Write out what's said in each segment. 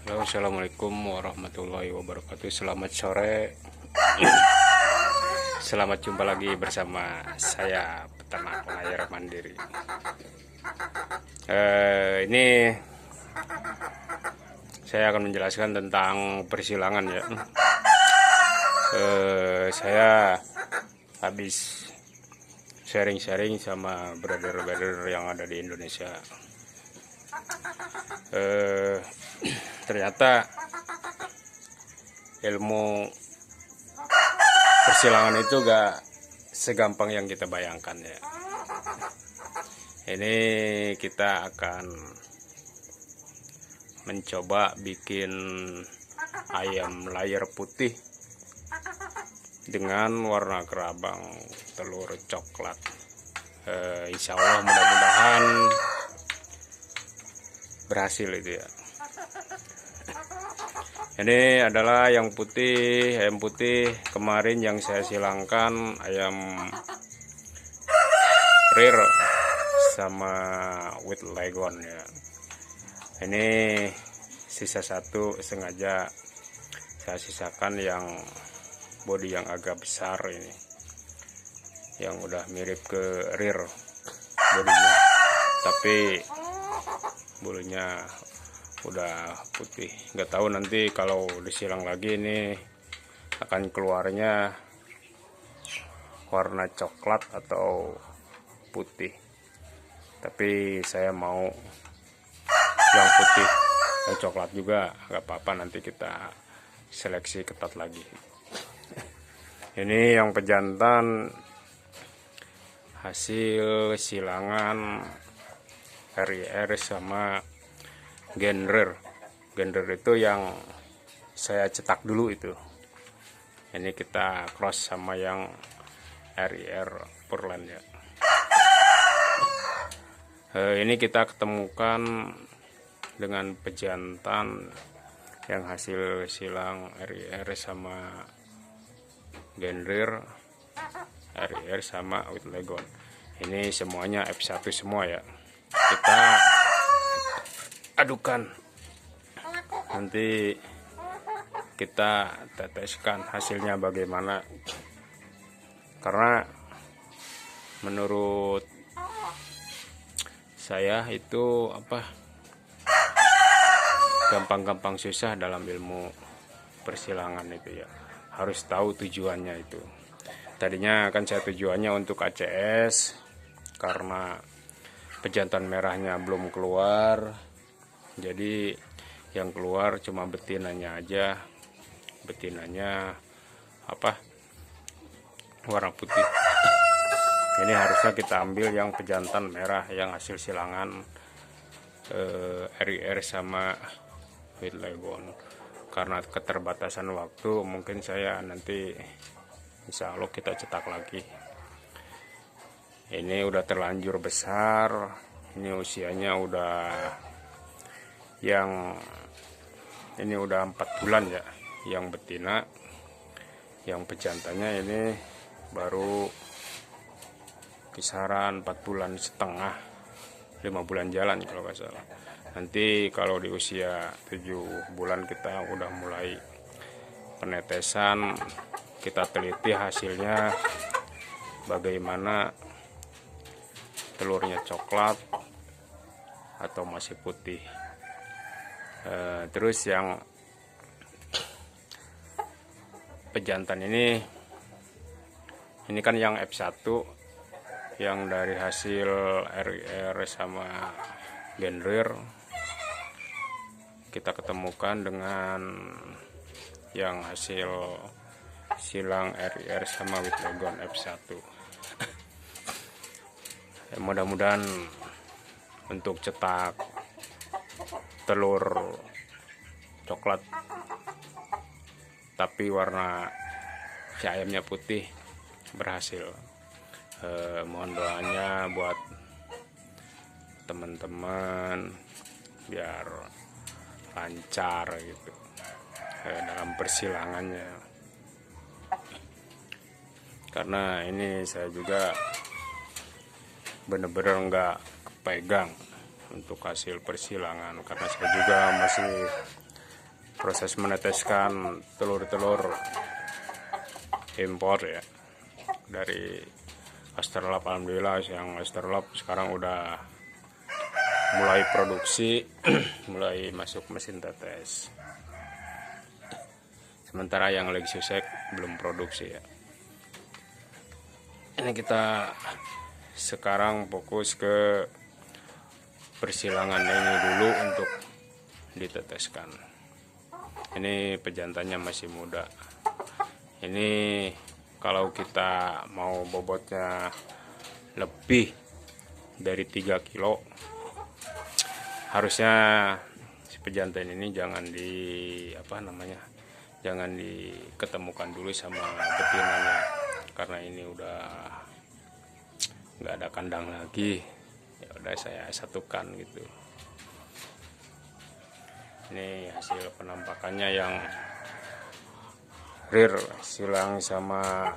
Halo, assalamualaikum warahmatullahi wabarakatuh. Selamat sore. Selamat jumpa lagi bersama saya peternak layar mandiri. Ini saya akan menjelaskan tentang persilangan ya. Saya habis sharing-sharing sama brother-brother yang ada di Indonesia. Ternyata ilmu persilangan itu gak segampang yang kita bayangkan ya. Ini kita akan mencoba bikin ayam layar putih dengan warna kerabang telur coklat. Insya Allah mudah-mudahan berhasil itu ya. Ini adalah yang putih, ayam putih kemarin yang saya silangkan, ayam rare sama with leghorn ya. Ini sisa satu sengaja saya sisakan yang body yang agak besar ini, yang udah mirip ke rare bodinya, tapi bulunya udah putih. Nggak tahu nanti kalau disilang lagi ini akan keluarnya warna coklat atau putih, tapi saya mau yang putih. Yang coklat juga nggak apa-apa, nanti kita seleksi ketat lagi. Ini yang pejantan hasil silangan RIR sama Gender itu yang saya cetak dulu itu. Ini kita cross sama yang RIR Purland ya. Ini kita ketemukan dengan pejantan yang hasil silang RIR sama Gender, RIR sama with leghorn. Ini semuanya F1 semua ya. Kita adukan, nanti kita teteskan hasilnya bagaimana, karena menurut saya itu gampang-gampang susah dalam ilmu persilangan itu ya, harus tahu tujuannya itu. Tadinya kan saya tujuannya untuk ACS karena pejantan merahnya belum keluar, jadi yang keluar cuma betinanya aja. Betinanya warna putih. Ini harusnya kita ambil yang pejantan merah yang hasil silangan RIR sama with leghorn. Karena keterbatasan waktu, mungkin saya nanti insya Allah kita cetak lagi. Ini udah terlanjur besar, ini usianya udah ini udah 4 bulan ya, yang betina. Yang pejantannya ini baru kisaran 4 bulan setengah, 5 bulan jalan kalau nggak salah. Nanti kalau di usia 7 bulan kita udah mulai penetesan, kita teliti hasilnya bagaimana, telurnya coklat atau masih putih. Terus yang pejantan ini kan yang F1 yang dari hasil RIR sama Gender, kita ketemukan dengan yang hasil silang RIR sama with leghorn F1. Mudah-mudahan untuk cetak telur coklat tapi warna si ayamnya putih berhasil. Mohon doanya buat teman-teman biar lancar gitu dalam persilangannya, karena ini saya juga bener-bener nggak kepegang untuk hasil persilangan, karena saya juga masih proses meneteskan telur-telur impor ya dari Astrolab. Alhamdulillah yang Astrolab sekarang udah mulai produksi mulai masuk mesin tetes, sementara yang Lexusec belum produksi ya. Ini kita sekarang fokus ke persilangan ini dulu untuk diteteskan. Ini pejantannya masih muda. Ini kalau kita mau bobotnya lebih dari 3 kilo, harusnya si pejantan ini jangan jangan diketemukan dulu sama betinanya, karena ini udah nggak ada kandang lagi. Ya udah saya satukan gitu. Ini hasil penampakannya yang rear silang sama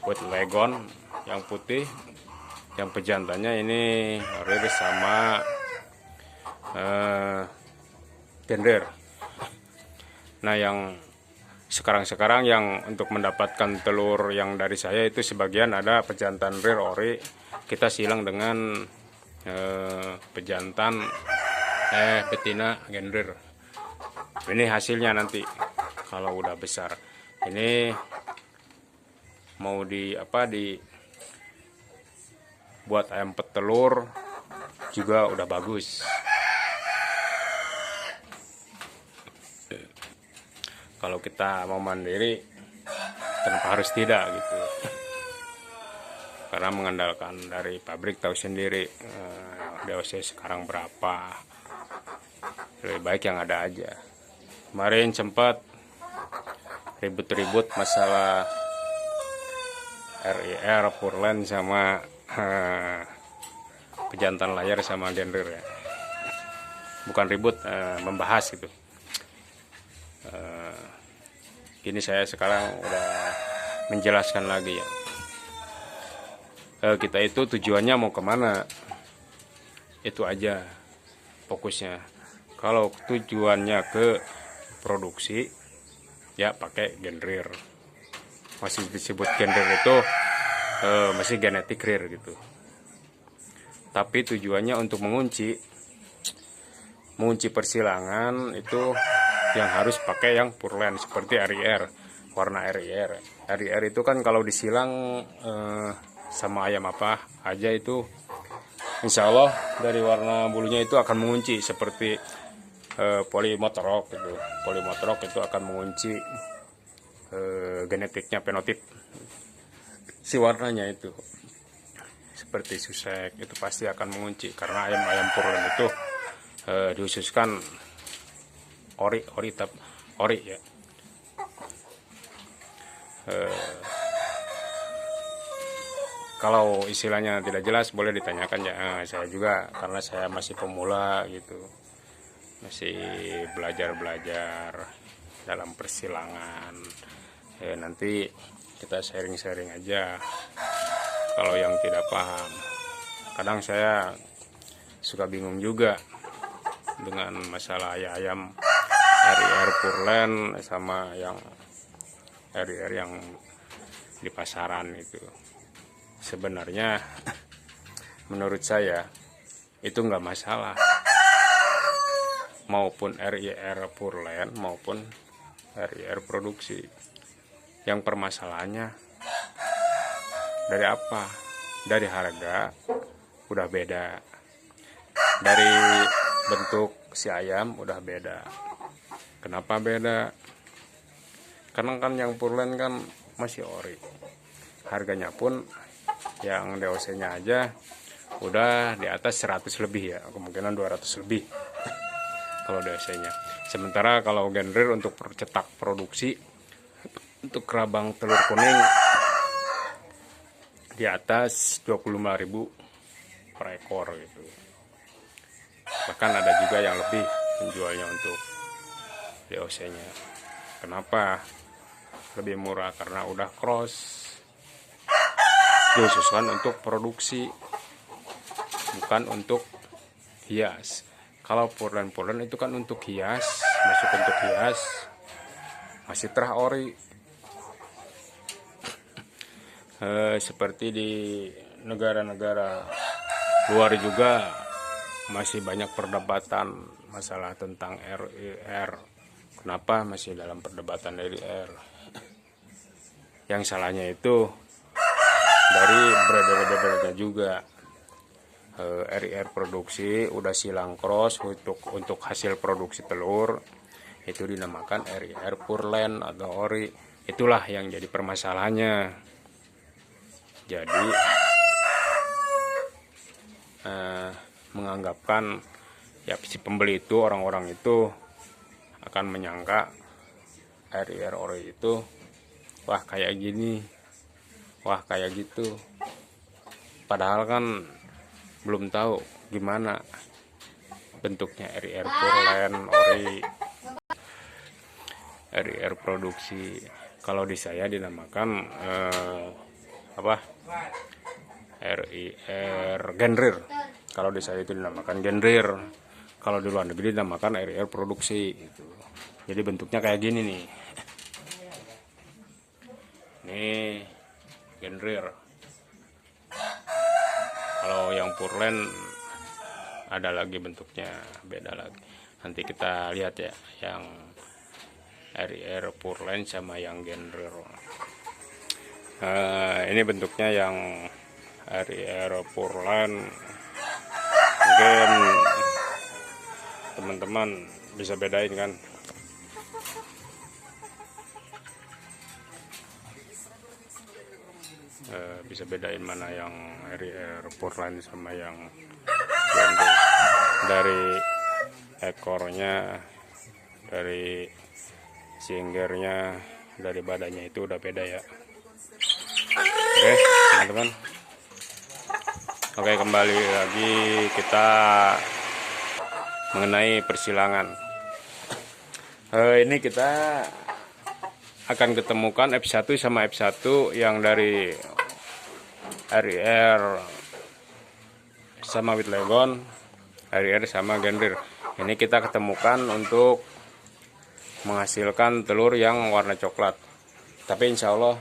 white leghorn yang putih, yang pejantannya ini rear sama gender. Nah yang sekarang yang untuk mendapatkan telur yang dari saya itu sebagian ada pejantan rear ori, kita silang dengan pejantan betina gender. Ini hasilnya nanti kalau udah besar. Ini mau buat ayam petelur juga udah bagus. Kalau kita mau mandiri, kenapa harus tidak gitu? Karena mengandalkan dari pabrik, tahu sendiri DOC sekarang berapa. Lebih baik yang ada aja. Kemarin sempat ribut-ribut masalah RIR Purland sama pejantan layar sama gender ya. Bukan ribut, membahas gitu. Gini saya sekarang udah menjelaskan lagi ya. Kita itu tujuannya mau kemana, itu aja fokusnya. Kalau tujuannya ke produksi ya pakai gender, masih disebut gender itu masih genetik rare gitu. Tapi tujuannya untuk mengunci persilangan itu yang harus pakai yang Purland seperti RIR, warna RIR. RIR itu kan kalau disilang sama ayam apa aja itu insya Allah dari warna bulunya itu akan mengunci, seperti polimotorok gitu. Polimotorok itu akan mengunci genetiknya, fenotip si warnanya itu. Seperti Susek itu pasti akan mengunci, karena ayam-ayam Purland itu dihususkan ori ya. Kalau istilahnya tidak jelas boleh ditanyakan ya. Saya juga karena saya masih pemula gitu, masih belajar dalam persilangan. Nanti kita sharing-sharing aja kalau yang tidak paham. Kadang saya suka bingung juga dengan masalah ayam RIR Purland sama yang RIR yang di pasaran itu. Sebenarnya menurut saya itu nggak masalah, maupun RIR Purland maupun RIR produksi. Yang permasalahannya dari apa? Dari harga udah beda, dari bentuk si ayam udah beda. Kenapa beda? Karena kan yang Purland kan masih ori, harganya pun yang DOC nya aja udah di atas 100 lebih ya, kemungkinan 200 lebih kalau DOC nya. Sementara kalau gender untuk percetak produksi untuk kerabang telur kuning di atas 25.000 per ekor gitu. Bahkan ada juga yang lebih menjualnya untuk DOC nya. Kenapa lebih murah? Karena udah cross, dikhususkan untuk produksi, bukan untuk hias. Kalau Purland itu kan untuk hias, masuk untuk hias, masih terah ori. Seperti di negara-negara luar juga masih banyak perdebatan masalah tentang RIR. Kenapa masih dalam perdebatan RIR? Yang salahnya itu dari breeder-breedernya juga. RIR produksi udah silang cross untuk hasil produksi telur, itu dinamakan RIR purlen atau ori. Itulah yang jadi permasalahannya. Jadi menganggapkan ya si pembeli itu, orang-orang itu akan menyangka RIR ori itu wah kayak gini, wah kayak gitu. Padahal kan belum tahu gimana bentuknya RIR purlen, ori, RIR produksi. Kalau di saya dinamakan RIR genrir. Kalau di saya itu dinamakan genrir. Kalau di luar negeri dinamakan RIR produksi gitu. Jadi bentuknya kayak gini nih. Ini genrir. Kalau yang purlen ada lagi bentuknya, beda lagi. Nanti kita lihat ya yang RIR purlen sama yang genrir. Ini bentuknya yang RIR purlen. Mungkin teman-teman bisa bedain kan. Bisa bedain mana yang RIR purlen sama yang genrir. Dari ekornya, dari singgernya, dari badannya itu udah beda ya. Oke teman-teman, oke kembali lagi kita mengenai persilangan. Ini kita akan ketemukan F1 sama F1 yang dari RIR sama White Leghorn, RIR sama genrir. Ini kita ketemukan untuk menghasilkan telur yang warna coklat. Tapi insya Allah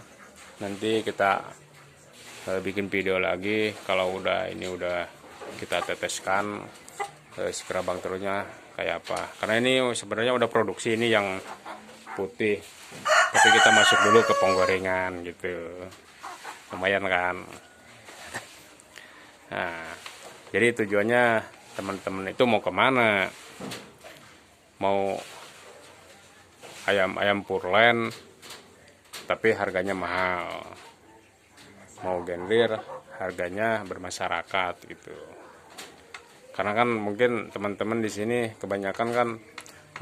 nanti kita bikin video lagi kalau ini udah kita teteskan si kerabang telurnya kayak apa. Karena ini sebenarnya udah produksi, ini yang putih. Tapi kita masuk dulu ke penggorengan gitu. Lumayan kan. Nah, jadi tujuannya teman-teman itu mau kemana? Mau ayam purlen tapi harganya mahal, mau genrir harganya bermasyarakat gitu. Karena kan mungkin teman-teman di sini kebanyakan kan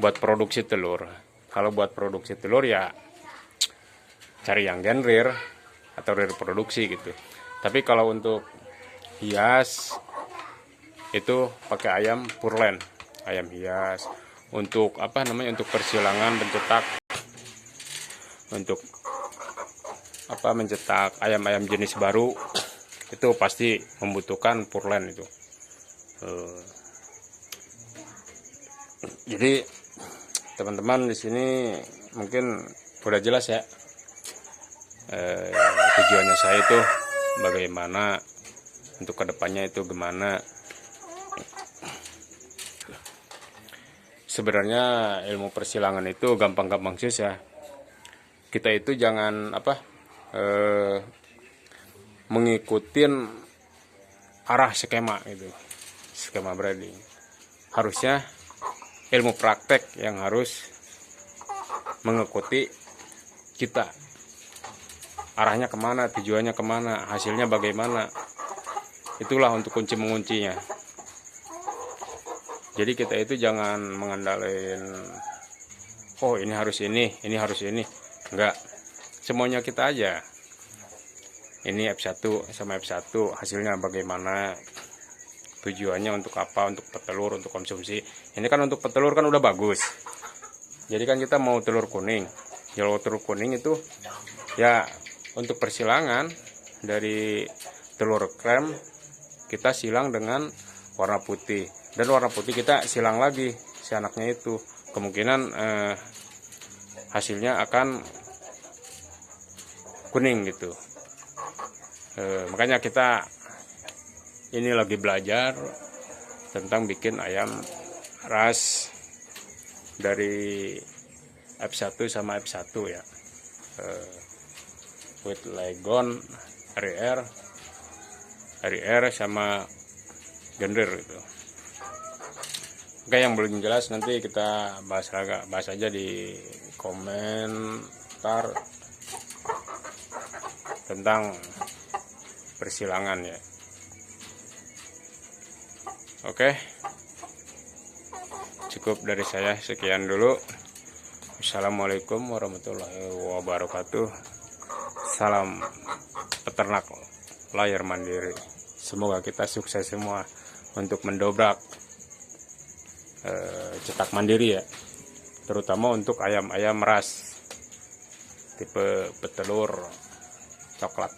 buat produksi telur. Kalau buat produksi telur ya cari yang genrir atau reproduksi gitu. Tapi kalau untuk hias itu pakai ayam purlen, ayam hias. Untuk untuk persilangan pencetak, untuk mencetak ayam-ayam jenis baru itu pasti membutuhkan purlen itu. Jadi teman-teman di sini mungkin udah jelas ya tujuannya saya itu bagaimana, untuk kedepannya itu gimana. Sebenarnya ilmu persilangan itu gampang-gampang susah. Kita itu jangan mengikutin arah skema itu, skema breeding. Harusnya ilmu praktek yang harus mengikuti kita, arahnya kemana, tujuannya kemana, hasilnya bagaimana. Itulah untuk kunci menguncinya. Jadi kita itu jangan mengandalkan oh ini harus ini harus ini. Enggak, semuanya kita aja. Ini F1 sama F1 hasilnya bagaimana, tujuannya untuk apa, untuk petelur, untuk konsumsi. Ini kan untuk petelur kan udah bagus. Jadi kan kita mau telur kuning. Kalau telur kuning itu ya untuk persilangan dari telur krem kita silang dengan warna putih. Dan warna putih kita silang lagi si anaknya itu kemungkinan hasilnya akan kuning gitu. Makanya kita ini lagi belajar tentang bikin ayam ras dari F1 sama F1 ya, with Legon, RR sama gender gitu. Oke, yang belum jelas nanti kita bahas aja di komentar tentang persilangan ya. Oke, cukup dari saya, sekian dulu. Assalamualaikum warahmatullahi wabarakatuh. Salam peternak layar mandiri. Semoga kita sukses semua untuk mendobrak cetak mandiri ya, terutama untuk ayam-ayam ras tipe petelur coklat.